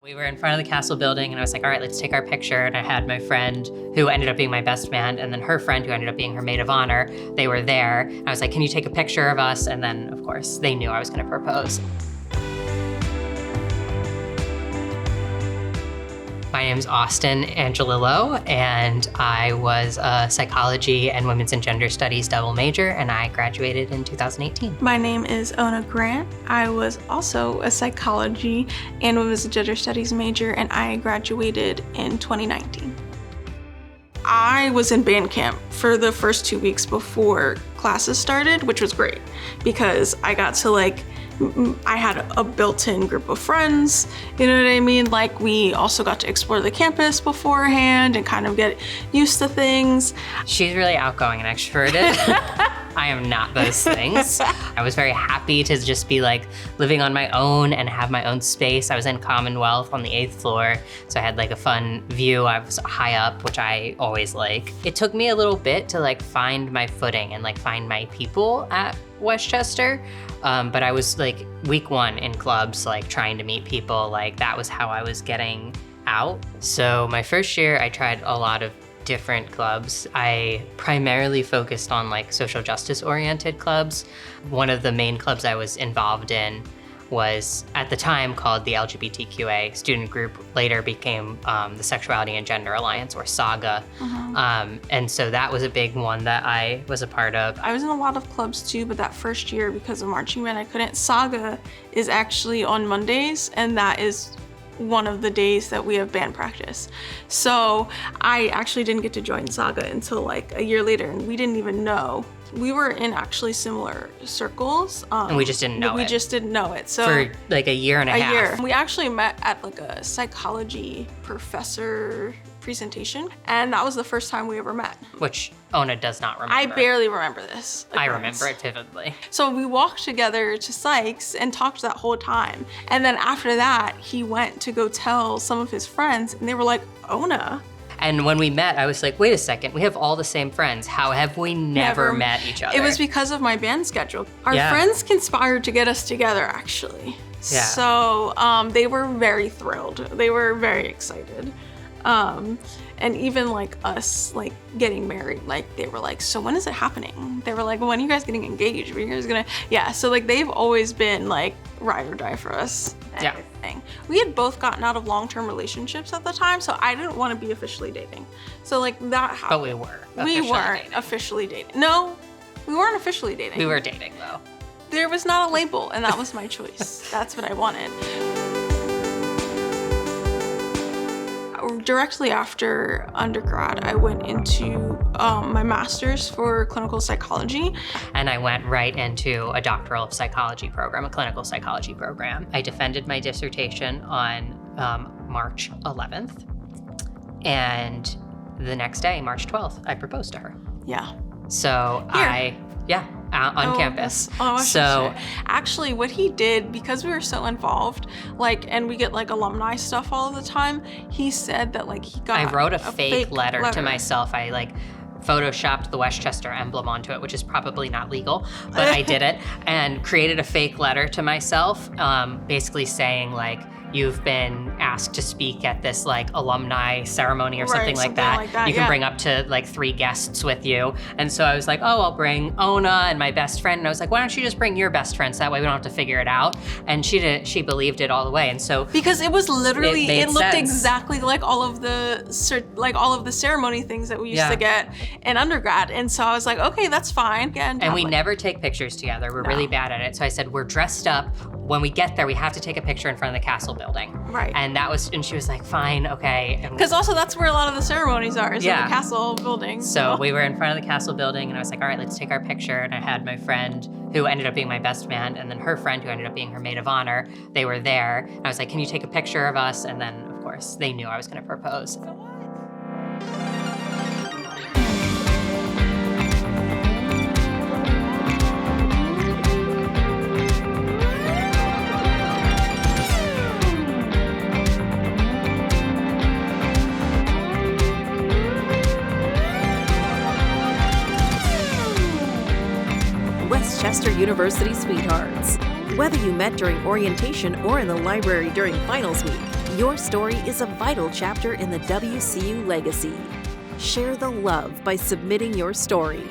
We were in front of the castle building and I was like, all right, let's take our picture. And I had my friend who ended up being my best man and then her friend who ended up being her maid of honor. They were there. I was like, can you take a picture of us? And then of course they knew I was gonna propose. My name is Austin Angelillo, and I was a psychology and women's and gender studies double major, and I graduated in 2018. My name is Ona Grant. I was also a psychology and women's and gender studies major, and I graduated in 2019. I was in band camp for the first 2 weeks before classes started, which was great because I got to I had a built-in group of friends, you know what I mean? We also got to explore the campus beforehand and kind of get used to things. She's really outgoing and extroverted. I am not those things. I was very happy to just be living on my own and have my own space. I was in Commonwealth on the 8th floor, so I had a fun view. I was high up, which I always like. It took me a little bit to find my footing and find my people at Westchester. But I was week one in clubs, trying to meet people. That was how I was getting out. So my first year, I tried a lot of different clubs. I primarily focused on social justice oriented clubs. One of the main clubs I was involved in was at the time called the LGBTQA student group, later became the Sexuality and Gender Alliance, or SAGA. And so that was a big one that I was a part of. I was in a lot of clubs too, but that first year, because of marching band, I couldn't. SAGA is actually on Mondays, and that is one of the days that we have band practice. So I actually didn't get to join SAGA until a year later, and we didn't even know. We were in actually similar circles. And we just didn't know it. We just didn't know it. So for a year and a half. Year. We actually met at a psychology professor presentation, and that was the first time we ever met. Which Ona does not remember. I barely remember this. I remember it vividly. So we walked together to Sykes and talked that whole time. And then after that, he went to go tell some of his friends, and they were like, Ona. And when we met, I was like, wait a second, we have all the same friends. How have we never met each other? It was because of my band schedule. Our friends conspired to get us together, actually. Yeah. So they were very thrilled. They were very excited. And even us getting married, they were like, so when is it happening? They were like, when are you guys getting engaged? Are you guys gonna, yeah. So they've always been ride or die for us. Yeah. We had both gotten out of long-term relationships at the time, so I didn't want to be officially dating. So that happened. But we were. We weren't officially dating. No, we weren't officially dating. We were dating though. There was not a label, and that was my choice. That's what I wanted. Directly after undergrad, I went into my master's for clinical psychology. And I went right into a doctoral psychology program, a clinical psychology program. I defended my dissertation on March 11th. And the next day, March 12th, I proposed to her. Yeah. So on campus. So actually what he did, because we were so involved, and we get alumni stuff all the time, he said that he got I wrote a fake letter to myself. I photoshopped the Westchester emblem onto it, which is probably not legal, but I did it, and created a fake letter to myself, basically saying you've been asked to speak at this alumni ceremony or something like that. You can bring up to 3 guests with you. And so I was like, oh, I'll bring Ona and my best friend. And I was like, why don't you just bring your best friend so that way we don't have to figure it out? And she believed it all the way. And so because it was literally, it looked sense. exactly like all of the ceremony things that we used to get in undergrad. And so I was like, okay, that's fine. And we never take pictures together. We're really bad at it. So I said, we're dressed up. When we get there, we have to take a picture in front of the castle building. Right. And she was like, fine, okay. Because also that's where a lot of the ceremonies are, is in the castle building. So we were in front of the castle building, and I was like, all right, let's take our picture. And I had my friend who ended up being my best man, and then her friend who ended up being her maid of honor. They were there. And I was like, can you take a picture of us? And then, of course, they knew I was gonna propose. Westchester University Sweethearts. Whether you met during orientation or in the library during finals week, Your story is a vital chapter in the WCU legacy. Share the love by submitting your story.